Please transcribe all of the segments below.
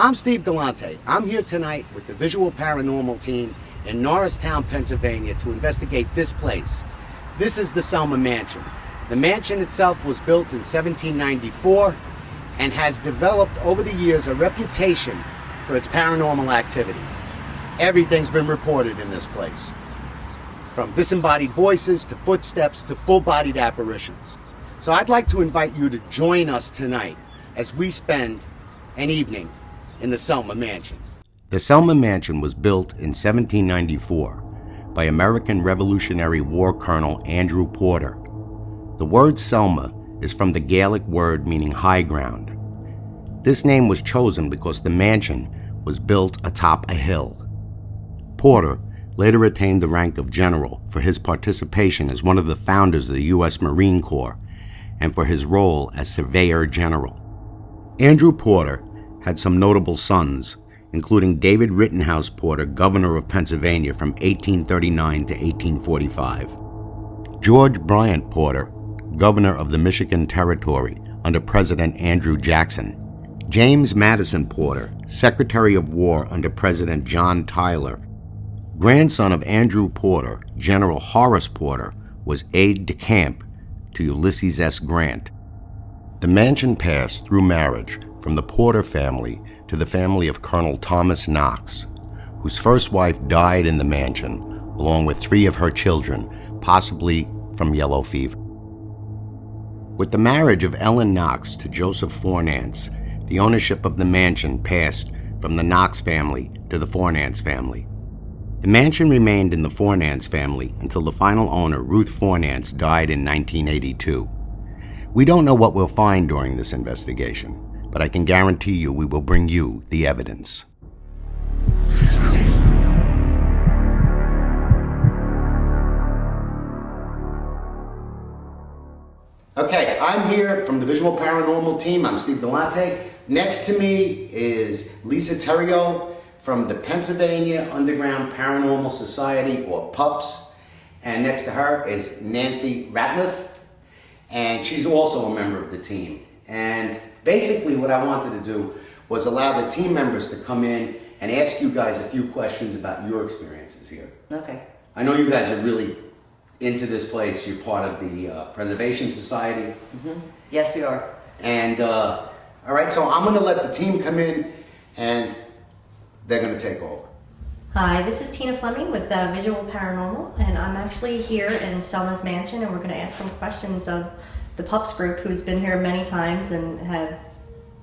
I'm Steve Galante. I'm here tonight with the Visual Paranormal team in Norristown, Pennsylvania to investigate this place. This is the Selma Mansion. The mansion itself was built in 1794 and has developed over the years a reputation for its paranormal activity. Everything's been reported in this place, from disembodied voices to footsteps to full-bodied apparitions. So I'd like to invite you to join us tonight as we spend an evening in the Selma Mansion. The Selma Mansion was built in 1794 by American Revolutionary War Colonel Andrew Porter. The word Selma is from the Gaelic word meaning high ground. This name was chosen because the mansion was built atop a hill. Porter later attained the rank of general for his participation as one of the founders of the U.S. Marine Corps and for his role as Surveyor General. Andrew Porter had some notable sons, including David Rittenhouse Porter, governor of Pennsylvania from 1839 to 1845, George Bryant Porter, governor of the Michigan Territory under President Andrew Jackson, James Madison Porter, Secretary of War under President John Tyler. Grandson of Andrew Porter, General Horace Porter, was aide-de-camp to Ulysses S. Grant. The mansion passed through marriage from the Porter family to the family of Colonel Thomas Knox, whose first wife died in the mansion, along with 3 of her children, possibly from yellow fever. With the marriage of Ellen Knox to Joseph Fornance, the ownership of the mansion passed from the Knox family to the Fornance family. The mansion remained in the Fornance family until the final owner, Ruth Fornance, died in 1982. We don't know what we'll find during this investigation, but I can guarantee you we will bring you the evidence. Okay, I'm here from the Visual Paranormal team. I'm Steve Galante. Next to me is Lisa Terio from the Pennsylvania Underground Paranormal Society, or PUPS. And next to her is Nancy Ratliff, and she's also a member of the team. And basically what I wanted to do was allow the team members to come in and ask you guys a few questions about your experiences here. Okay. I know you guys are really into this place. You're part of the Preservation Society. Mm-hmm. Yes, we are. And all right, so I'm gonna let the team come in and they're gonna take over. Hi, this is Tina Fleming with Visual Paranormal, and I'm actually here in Selma's Mansion, and we're going to ask some questions of the PUPS group, who's been here many times and have,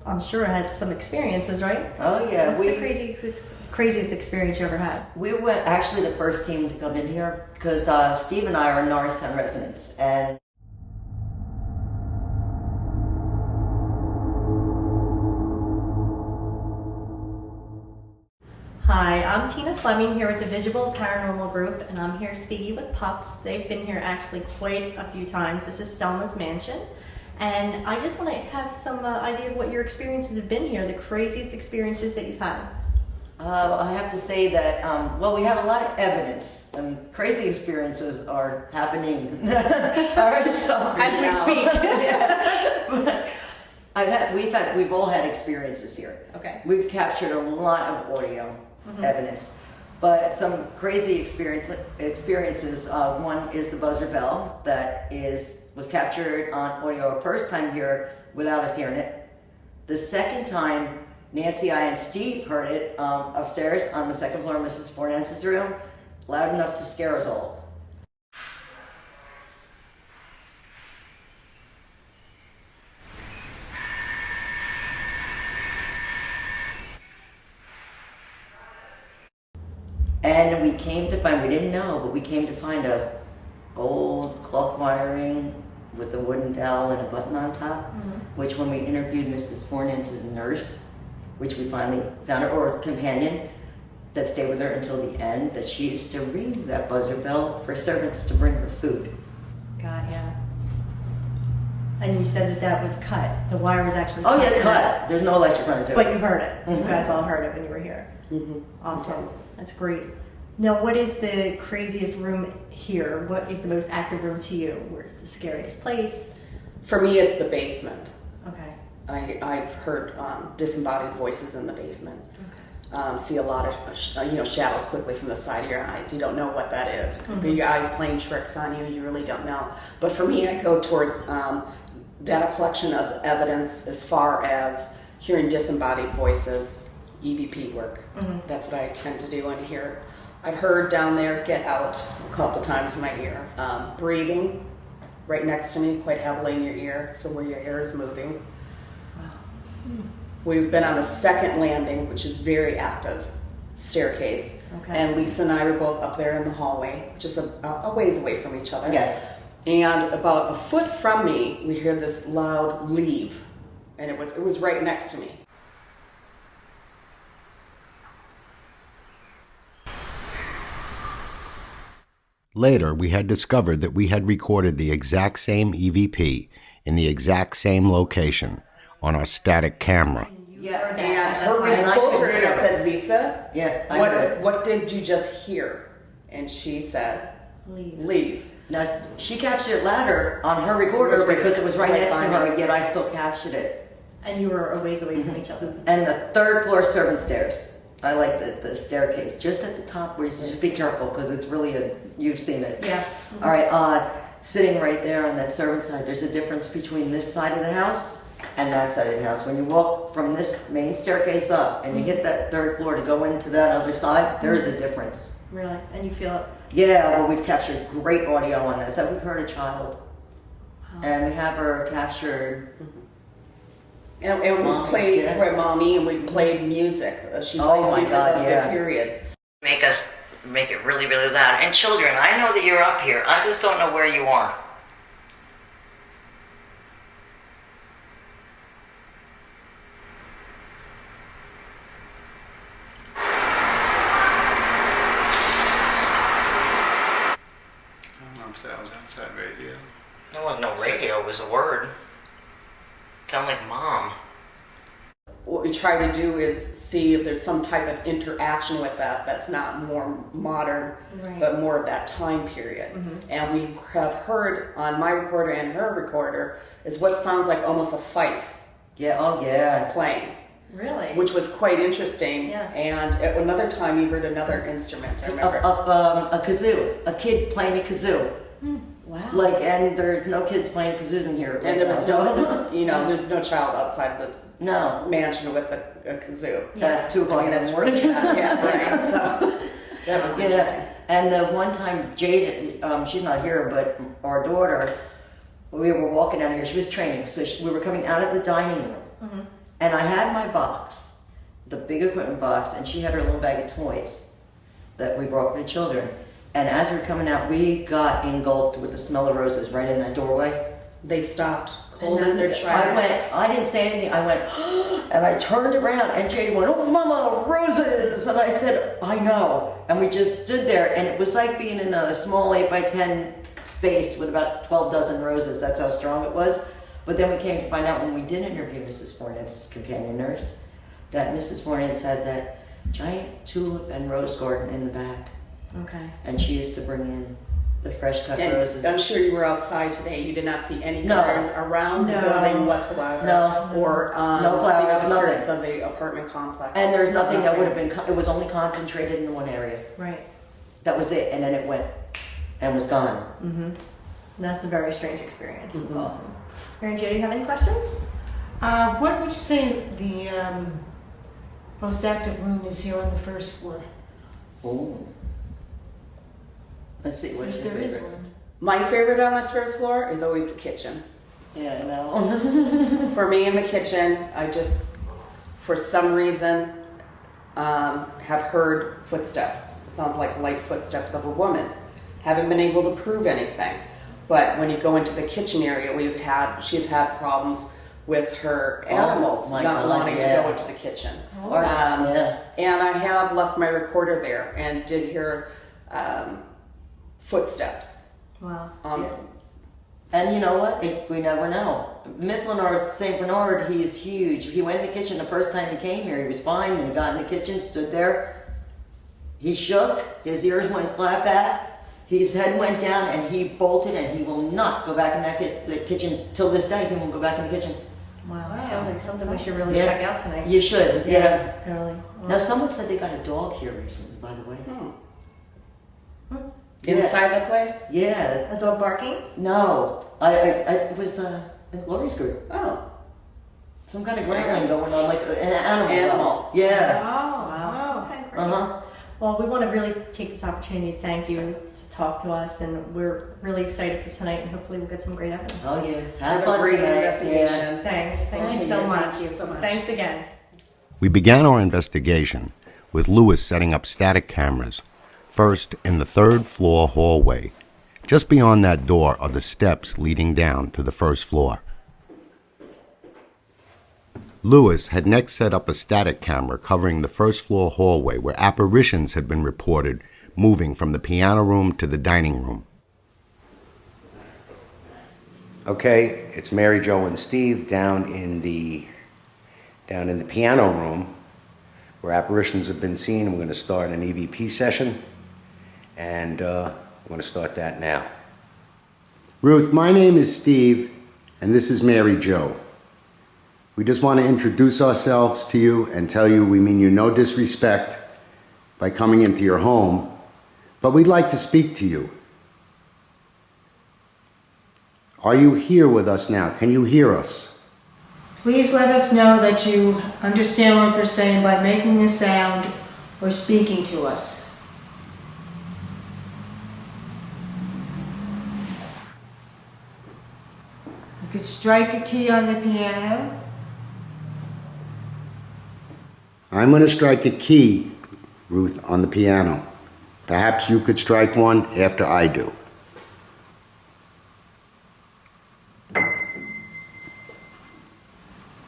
I'm sure, had some experiences, right? Oh yeah. What's the craziest experience you ever had? We were actually the first team to come in here because Steve and I are Norristown residents, and Hi, I'm Tina Fleming here with the Visual Paranormal Group, and I'm here speaking with PUPS. They've been here actually quite a few times. This is Selma's Mansion, and I just want to have some idea of what your experiences have been here, the craziest experiences that you've had. I have to say that, well, we have a lot of evidence, and crazy experiences are happening. All right, so as we speak. Yeah. But we've all had experiences here. Okay. We've captured a lot of audio evidence, but some crazy experiences. One is the buzzer bell that was captured on audio a first time here without us hearing it. The second time, Nancy, I, and Steve heard it upstairs on the second floor of Mrs. Fornance's room, loud enough to scare us all. And we came to find, we didn't know, but we came to find a old cloth wiring with a wooden dowel and a button on top, which when we interviewed Mrs. Fornance's nurse, which we finally found her, or companion, that stayed with her until the end, that she used to ring that buzzer bell for servants to bring her food. Got ya. And you said that was cut. The wire was actually cut. Oh yeah, it's cut. There's no electric running to it. But you heard it. You guys all heard it when you were here. Awesome. Okay. That's great. Now, what is the craziest room here? What is the most active room to you? Where's the scariest place? For me, it's the basement. Okay. I've heard disembodied voices in the basement. See a lot of shadows quickly from the side of your eyes. You don't know what that is. It could be your eyes playing tricks on you. You really don't know. But for me, I go towards data collection of evidence as far as hearing disembodied voices, EVP work. That's what I tend to do in here. I've heard down there, get out a couple times in my ear. Breathing right next to me quite heavily in your ear, so where your hair is moving. We've been on the second landing, which is very active staircase. Okay. And Lisa and I were both up there in the hallway, just a ways away from each other. Yes. And about a foot from me, we hear this loud leave. And it was right next to me. Later, we had discovered that we had recorded the exact same EVP in the exact same location on our static camera. Yeah, And That's why I both could heard it. hear I it. said, Lisa, Yeah, I heard it. what did you just hear? And she said, leave. Now, she captured it louder on her recorder because it was right next to her, yet I still captured it. And you were a ways away from each other. And the third floor servant stairs. I like the staircase, just at the top where you just be careful because it's really you've seen it. Yeah. All right, sitting right there on that servant side, there's a difference between this side of the house and that side of the house. When you walk from this main staircase up and you hit that third floor to go into that other side, there is a difference. Really? And you feel it? Yeah, well, we've captured great audio on this. We've heard a child. And we have her captured. And we've Mommy, played yeah. Red Mommy, and we've played music. She Oh plays my music God, of yeah. the period. Make it really, really loud. And children, I know that you're up here. I just don't know where you are. I don't know if that was outside radio. There wasn't no radio, it was a word. Sound like mom. What we try to do is see if there's some type of interaction with that's not more modern, Right. but more of that time period. And we have heard on my recorder and her recorder is what sounds like almost a fife Yeah, oh yeah. playing, Really? which was quite interesting. Yeah. And at another time you heard another instrument, I remember. A kazoo. A kid playing a kazoo. Wow. And there's no kids playing kazoos in here. Right And there was now. there's no child outside of this No. mansion with a kazoo. At 2 o'clock in the morning. Yeah, right. So that was interesting. Yeah, and the one time Jade, she's not here, but our daughter, we were walking down here. She was training, so we were coming out of the dining room, and I had my box, the big equipment box, and she had her little bag of toys that we brought for the children. And as we were coming out, we got engulfed with the smell of roses right in that doorway. They stopped holding their tracks. I didn't say anything. I went, and I turned around, and Jade went, "Oh, Mama, roses!" And I said, "I know." And we just stood there, and it was like being in a small 8x10 space with about 12 dozen roses. That's how strong it was. But then we came to find out when we did interview Mrs. Fornance's companion nurse, that Mrs. Fornance had that giant tulip and rose garden in the back. Okay. And she used to bring in the fresh cut And roses. I'm sure you were outside today. You did not see any No. gardens around the No. building whatsoever. No. Or No flowers, the outskirts nothing. of the apartment complex. And there's nothing that would have been, it was only concentrated in one area. Right. That was it, and then it went and was gone. That's a very strange experience. It's awesome. Mary Jo, do you have any questions? What would you say the most active room is here on the first floor? Ooh. Let's see, what's If your there is favorite? one. My favorite on this first floor is always the kitchen. Yeah, no. For me in the kitchen, I just, for some reason, have heard footsteps. It sounds like light footsteps of a woman. Haven't been able to prove anything. But when you go into the kitchen area, she has had problems with her animals my not God, wanting yeah. to go into the kitchen. Yeah. And I have left my recorder there and did hear footsteps. Wow. And you know what? We never know. Mifflin or St. Bernard, he's huge. He went in the kitchen the first time he came here. He was fine, and he got in the kitchen, stood there. He shook. His ears went flat back. His head went down, and he bolted, and he will not go back in the kitchen till this day. He won't go back in the kitchen. Wow, Wow. sounds like something we should really Yeah. check out tonight. You should, yeah. Totally. Now, someone said they got a dog here recently, by the way. Yeah. Inside the place? Yeah. A dog barking? No, it was in Lori's group. Oh. Some kind of growling going on, like an animal. Animal. Yeah. Oh, wow. Okay, great. Uh-huh. Well, we want to really take this opportunity to thank you to talk to us, and we're really excited for tonight, and hopefully we'll get some great evidence. Oh, yeah. Have a fun great tonight. investigation. Thanks. Thank you Thank so you. much. Thank you so much. Thanks again. We began our investigation with Lewis setting up static cameras, first in the 3rd floor hallway. Just beyond that door are the steps leading down to the 1st floor. Lewis had next set up a static camera covering the 1st floor hallway where apparitions had been reported moving from the piano room to the dining room. Okay, it's Mary Jo and Steve down in the piano room where apparitions have been seen. We're going to start an e.v.p. session, and we're going to start that now. Ruth, my name is Steve, and this is Mary Jo. We just want to introduce ourselves to you and tell you we mean you no disrespect by coming into your home, but we'd like to speak to you. Are you here with us now? Can you hear us? Please let us know that you understand what we're saying by making a sound or speaking to us. You could strike a key on the piano. I'm going to strike a key, Ruth, on the piano. Perhaps you could strike one after I do.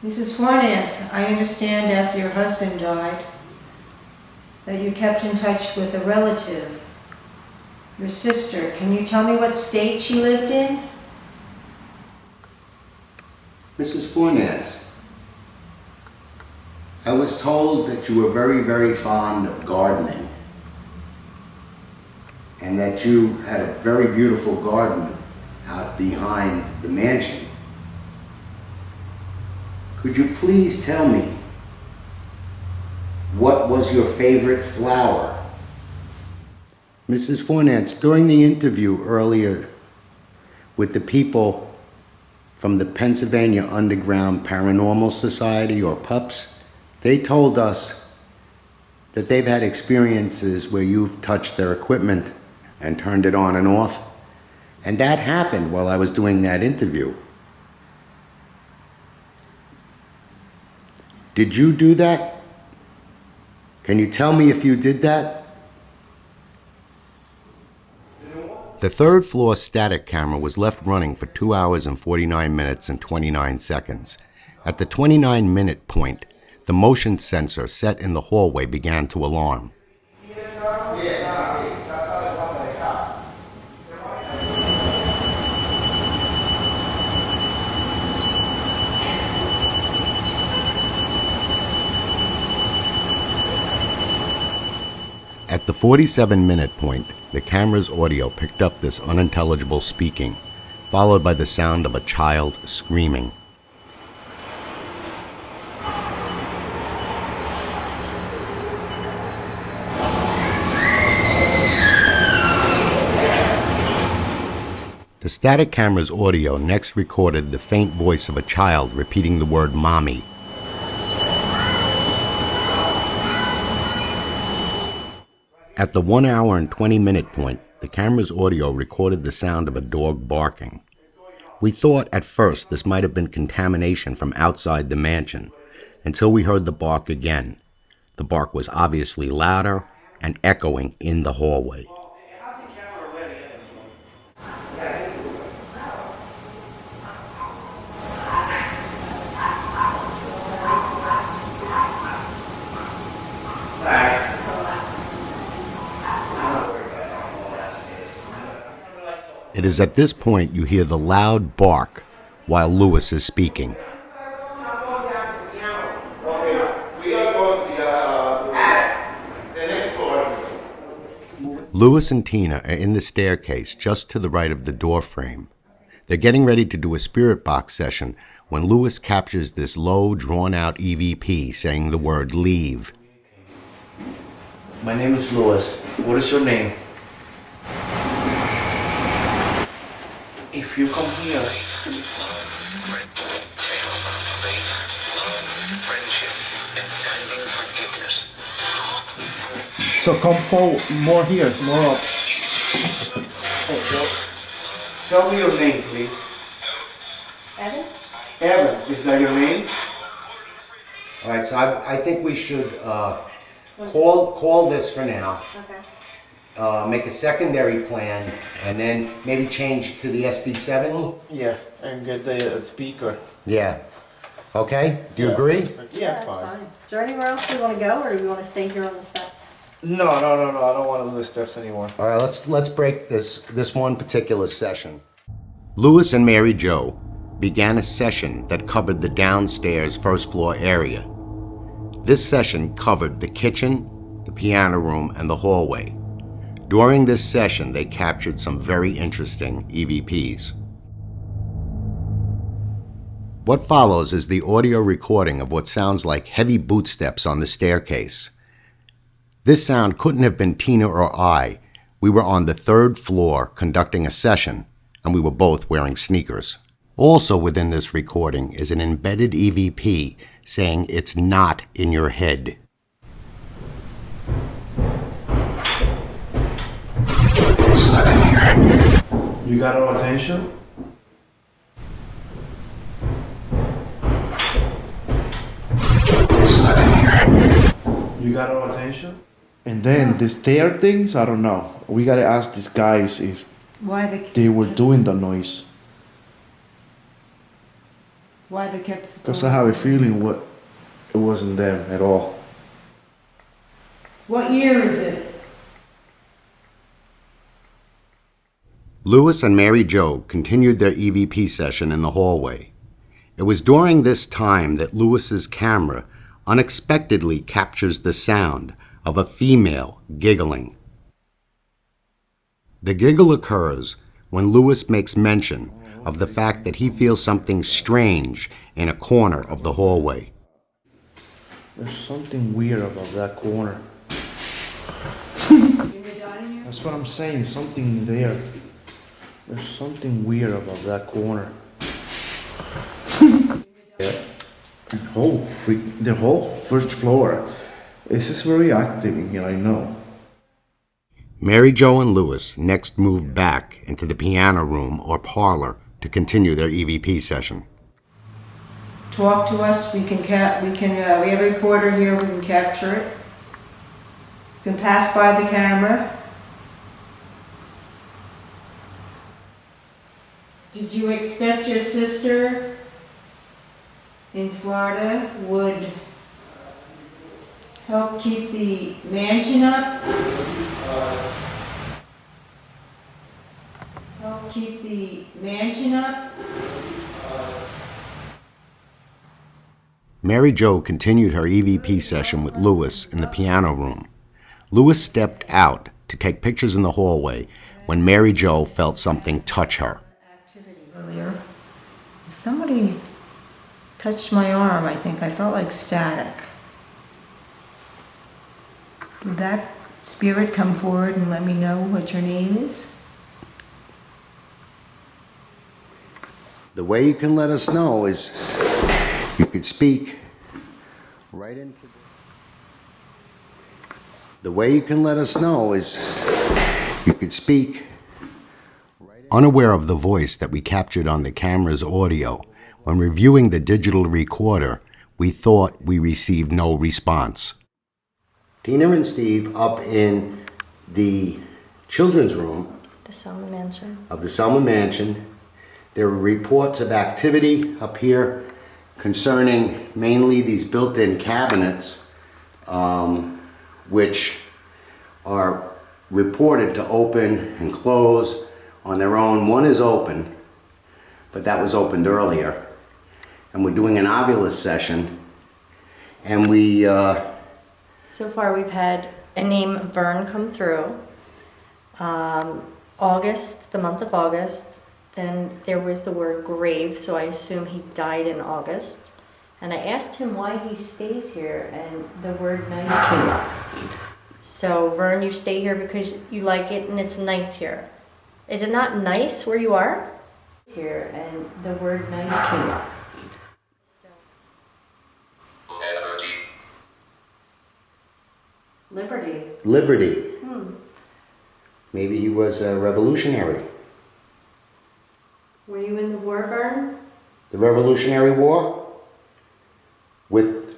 Mrs. Fornes, I understand after your husband died that you kept in touch with a relative, your sister. Can you tell me what state she lived in? Mrs. Fornes, I was told that you were very, very fond of gardening and that you had a very beautiful garden out behind the mansion. Could you please tell me what was your favorite flower? Mrs. Fornes, during the interview earlier with the people from the Pennsylvania Underground Paranormal Society, or PUPS, they told us that they've had experiences where you've touched their equipment and turned it on and off. And that happened while I was doing that interview. Did you do that? Can you tell me if you did that? The 3rd floor static camera was left running for 2 hours and 49 minutes and 29 seconds. At the 29-minute point, the motion sensor set in the hallway began to alarm. At the 47-minute point, the camera's audio picked up this unintelligible speaking, followed by the sound of a child screaming. The static camera's audio next recorded the faint voice of a child repeating the word "mommy." At the 1 hour and 20-minute point, the camera's audio recorded the sound of a dog barking. We thought at first this might have been contamination from outside the mansion, until we heard the bark again. The bark was obviously louder and echoing in the hallway. It is at this point you hear the loud bark while Lewis is speaking. Lewis and Tina are in the staircase just to the right of the door frame. They're getting ready to do a spirit box session when Lewis captures this low, drawn-out EVP saying the word leave. My name is Lewis. What is your name? If you come here, So come forward, more here, more up. tell me your name, please. Evan? Evan, is that your name? All right, so I think we should call this for now. Okay. Make a secondary plan, and then maybe change to the SB7. Yeah, and get the speaker. Yeah. Okay. Do you agree? Yeah, That's fine. fine. Is there anywhere else we want to go, or do we want to stay here on the steps? No, I don't want to do the steps anymore. All right. Let's break this one particular session. Lewis and Mary Jo began a session that covered the downstairs first floor area. This session covered the kitchen, the piano room, and the hallway. During this session, they captured some very interesting EVPs. What follows is the audio recording of what sounds like heavy bootsteps on the staircase. This sound couldn't have been Tina or I. We were on the 3rd floor conducting a session, and we were both wearing sneakers. Also within this recording is an embedded EVP saying it's not in your head. You got our attention? You got our attention? And then the stair things, I don't know. We gotta ask these guys if Why they were doing the noise. Why they kept. Because I have a feeling it wasn't them at all. What year is it? Lewis and Mary Jo continued their EVP session in the hallway. It was during this time that Lewis's camera unexpectedly captures the sound of a female giggling. The giggle occurs when Lewis makes mention of the fact that he feels something strange in a corner of the hallway. There's something weird about that corner. That's what I'm saying, something there. There's something weird about that corner. The whole first floor is just very active in here, I know. Mary Jo and Lewis next moved back into the piano room or parlor to continue their EVP session. Talk to us. We have a recorder here. We can capture it. You can pass by the camera. Did you expect your sister in Florida would help keep the mansion up? Help keep the mansion up? Mary Jo continued her EVP session with Lewis in the piano room. Lewis stepped out to take pictures in the hallway when Mary Jo felt something touch her. Earlier, somebody touched my arm. I think I felt like static. Did that spirit come forward and let me know what your name is? The way you can let us know is you could speak right into the way you can let us know is you could speak right unaware of the voice that we captured on the camera's audio. When reviewing the digital recorder, we thought we received no response. Tina and Steve up in the children's room The Selma Mansion. of the Selma Mansion. There were reports of activity up here concerning mainly these built-in cabinets, which are reported to open and close on their own. One is open, but that was opened earlier. And we're doing an Ovilus session, and we... So far, we've had a name Vern come through. August, the month of August, Then there was the word grave, so I assume he died in August. And I asked him why he stays here, and the word nice came up. So, Vern, you stay here because you like it and it's nice here. Is it not nice where you are? Here, and the word nice came up. Liberty. Liberty. Maybe he was a revolutionary. Were you in the war, Vern? The Revolutionary War? With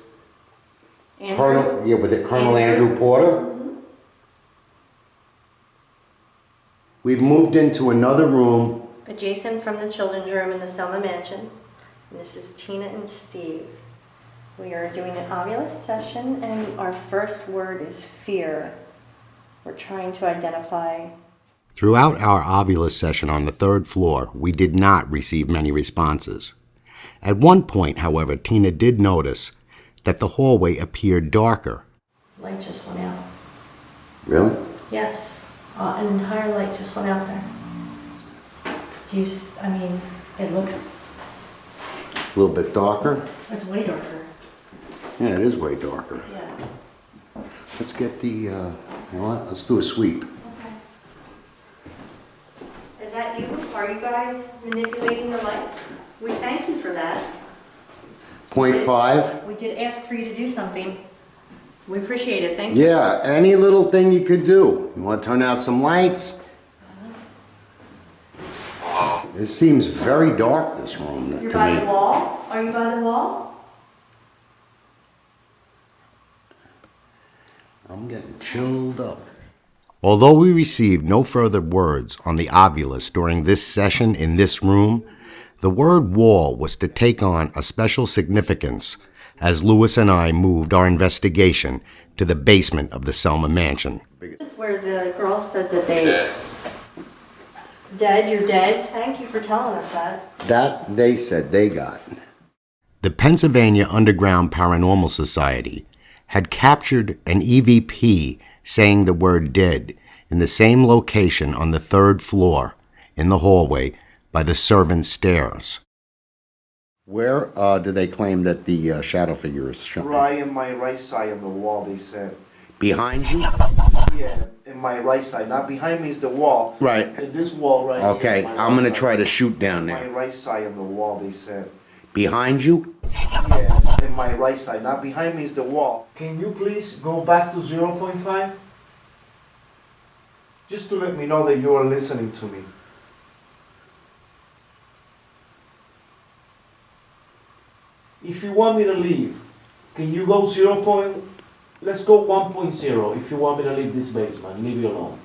Andrew? Colonel Andrew Porter? We've moved into another room. Adjacent from the children's room in the Selma Mansion. And this is Tina and Steve. We are doing an Ovilus session, and our first word is fear. We're trying to identify. Throughout our Ovilus session on the 3rd floor, we did not receive many responses. At one point, however, Tina did notice that the hallway appeared darker. Light just went out. Really? Yes, an entire light just went out there. It looks. A little bit darker? It's way darker. Yeah, it is way darker. Yeah. Let's get the, you know what? Let's do a sweep. Okay. Is that you? Are you guys manipulating the lights? We thank you for that. 0.5. We did ask for you to do something. We appreciate it. Thank you. Yeah, any little thing you could do. You want to turn out some lights? It seems very dark, this room, You're to by me. the wall? Are you by the wall? I'm getting chilled up. Although we received no further words on the Ovilus during this session in this room, the word wall was to take on a special significance as Lewis and I moved our investigation to the basement of the Selma Mansion. This is where the girls said that they... Dead, you're dead. Thank you for telling us that. That they said they got. The Pennsylvania Underground Paranormal Society had captured an e.v.p. saying the word dead in the same location on the 3rd floor in the hallway by the servants' stairs. Where do they claim that the shadow figure is shown? Right in my right side on the wall, they said. Behind you? Yeah, in my right side. Not behind me is the wall. Right. In this wall right Okay, here. my I'm right gonna side. try to shoot down My there. right side on the wall, they said. Behind you? Yeah, in my right side. Not behind me is the wall. Can you please go back to 0.5? Just to let me know that you are listening to me. If you want me to leave, can you go 0. Let's go 1.0 if you want me to leave this basement, leave you alone.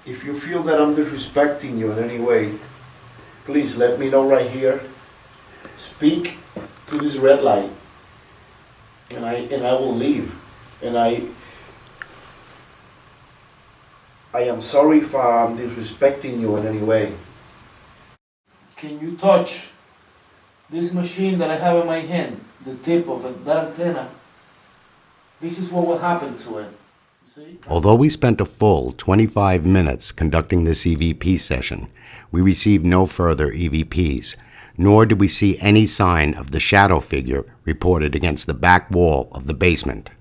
If you feel that I'm disrespecting you in any way, please let me know right here. Speak to this red light, and I will leave. And I am sorry if I'm disrespecting you in any way. Can you touch this machine that I have in my hand, the tip of it, that antenna? This is what will happen to it. You see? Although we spent a full 25 minutes conducting this e.v.p. session, we received no further e.v.ps, nor did we see any sign of the shadow figure reported against the back wall of the basement.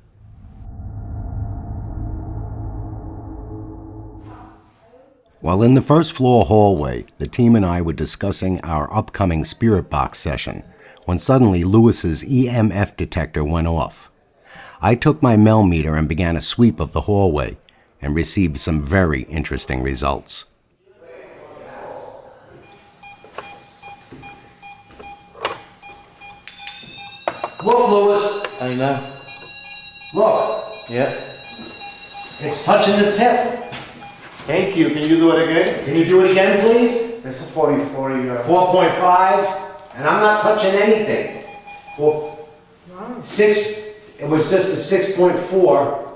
While in the 1st floor hallway, the team and I were discussing our upcoming spirit box session, when suddenly Lewis's EMF detector went off. I took my Nell meter and began a sweep of the hallway and received some very interesting results. Look, Lewis. I know. Look. Yeah. It's touching the tip. Thank you. Can you do it again? Can you do it again, please? This is 40. 4.5, and I'm not touching anything. 6. It was just a 6.4.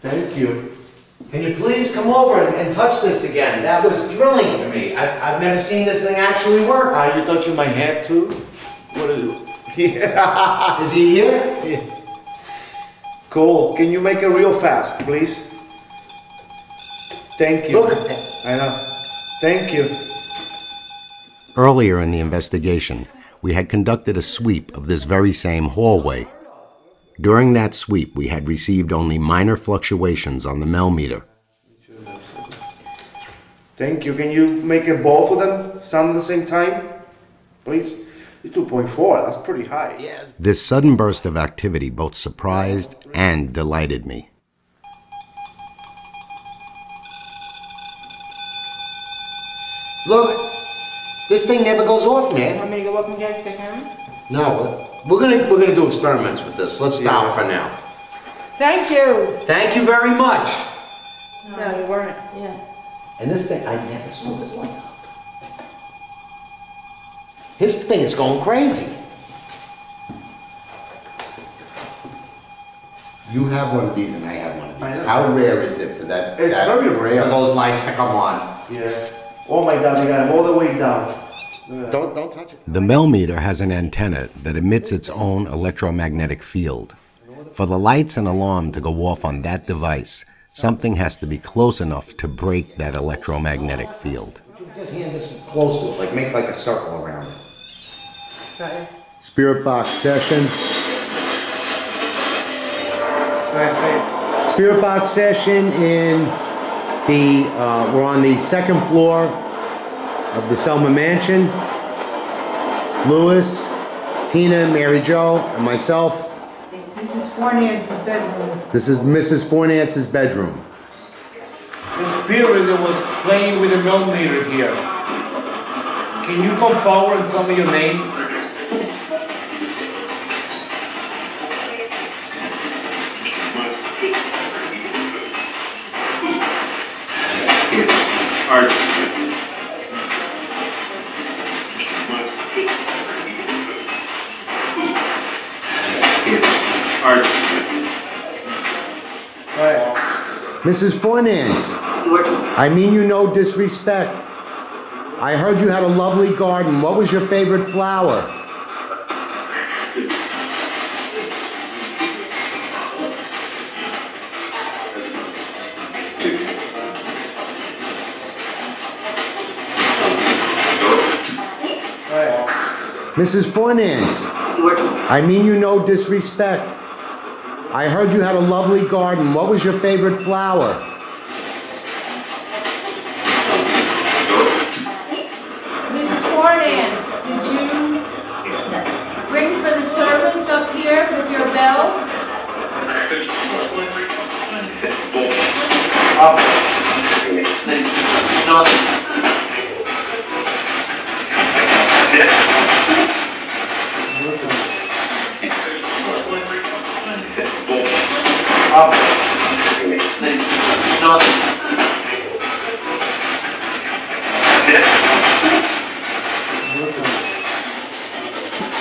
Thank you. Can you please come over and touch this again? That was thrilling for me. I've never seen this thing actually work. Are you touching my head too? What is it? Yeah. Is he here? Cool. Can you make it real fast, please? Thank you. Look. I know. Thank you. Earlier in the investigation, we had conducted a sweep of this very same hallway. During that sweep, we had received only minor fluctuations on the Nell meter. Thank you. Can you make it both of them sound at the same time? Please? It's 2.4. That's pretty high. Yeah. This sudden burst of activity both surprised and delighted me. Look, this thing never goes off, man. Want me to go up and get the camera? No, we're gonna do experiments with this. Let's stop for now. Thank you. Thank you very much. No, you weren't. Yeah. And this thing, I never saw this light up. His thing is going crazy. You have one of these and I have one of these. How rare is it for that? It's very rare. For those lights to come on. Yeah. Oh my God, we got him all the way down. Don't touch it. The Nell meter has an antenna that emits its own electromagnetic field. For the lights and alarm to go off on that device, something has to be close enough to break that electromagnetic field. Just hand this close to it, like make like a circle around it. Got it. Spirit box session. Spirit box session in the, we're on the second floor of the Selma Mansion. Louis, Tina, Mary Jo, and myself. Mrs. Fornance's bedroom. This is Mrs. Fornance's bedroom. The spirit that was playing with the millimeter here. Can you come forward and tell me your name? Ayres. Ayres. Mrs. Fornance, I mean you no disrespect. I heard you had a lovely garden. What was your favorite flower? Mrs. Fornance, I mean you no disrespect. I heard you had a lovely garden. What was your favorite flower? Mrs. Fornance, did you ring for the servants up here with your bell?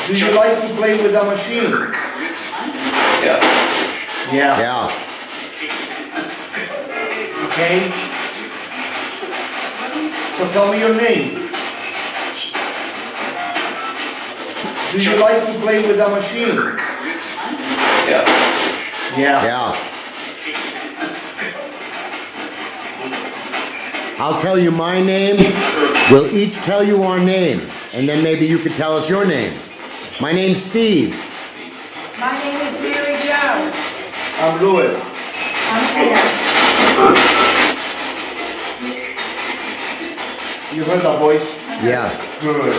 Do you like to play with a machine? Yeah. Yeah. Okay. So tell me your name. Do you like to play with a machine? Yeah. Yeah. I'll tell you my name. We'll each tell you our name, and then maybe you could tell us your name. My name's Steve. My name is Mary Jo. I'm Louis. I'm Tina. You heard the voice? Yeah. Good.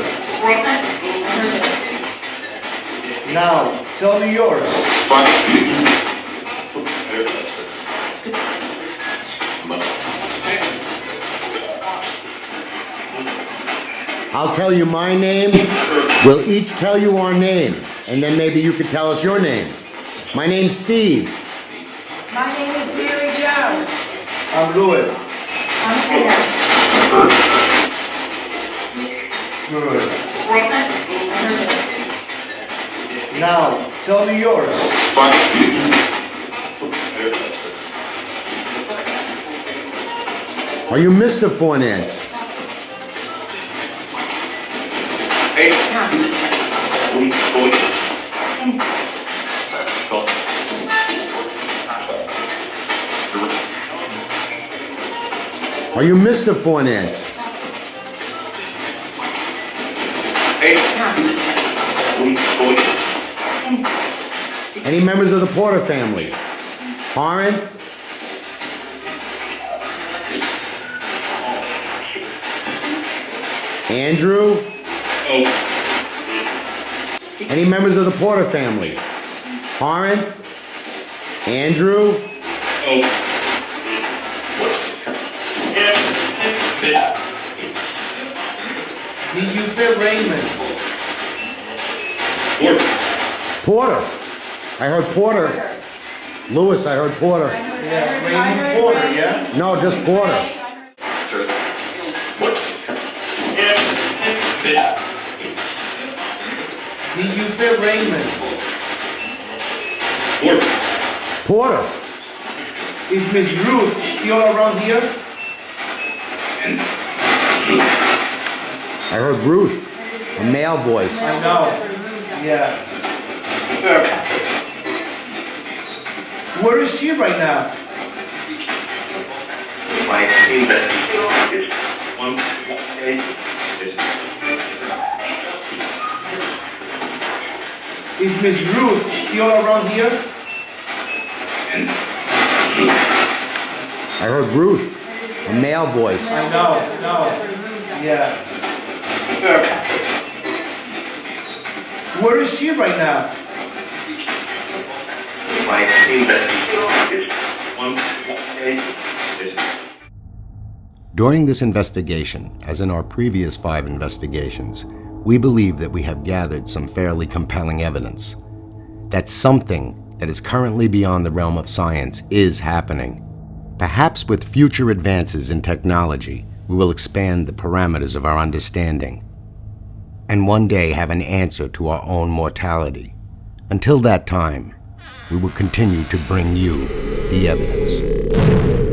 Now, tell me yours. I'll tell you my name. We'll each tell you our name, and then maybe you could tell us your name. My name's Steve. My name is Mary Jo. I'm Louis. I'm Tina. Good. Now, tell me yours. Are you Mr. Fornance? Are you Mr. Fornance? Any members of the Porter family? Lawrence? Andrew? Any members of the Porter family? Lawrence? Andrew? Did you say Raymond? Porter. I heard Porter. Lewis, I heard Porter. Yeah, Raymond Porter, yeah? No, just Porter. Did you say Raymond? Porter. Is Miss Ruth still around here? I heard Ruth. A male voice. I know. Yeah. Where is she right now? Is Miss Ruth still around here? I heard Ruth. A male voice. I know. Yeah. Where is she right now? During this investigation, as in our previous 5 investigations, we believe that we have gathered some fairly compelling evidence that something that is currently beyond the realm of science is happening. Perhaps with future advances in technology, we will expand the parameters of our understanding and one day have an answer to our own mortality. Until that time, we will continue to bring you the evidence.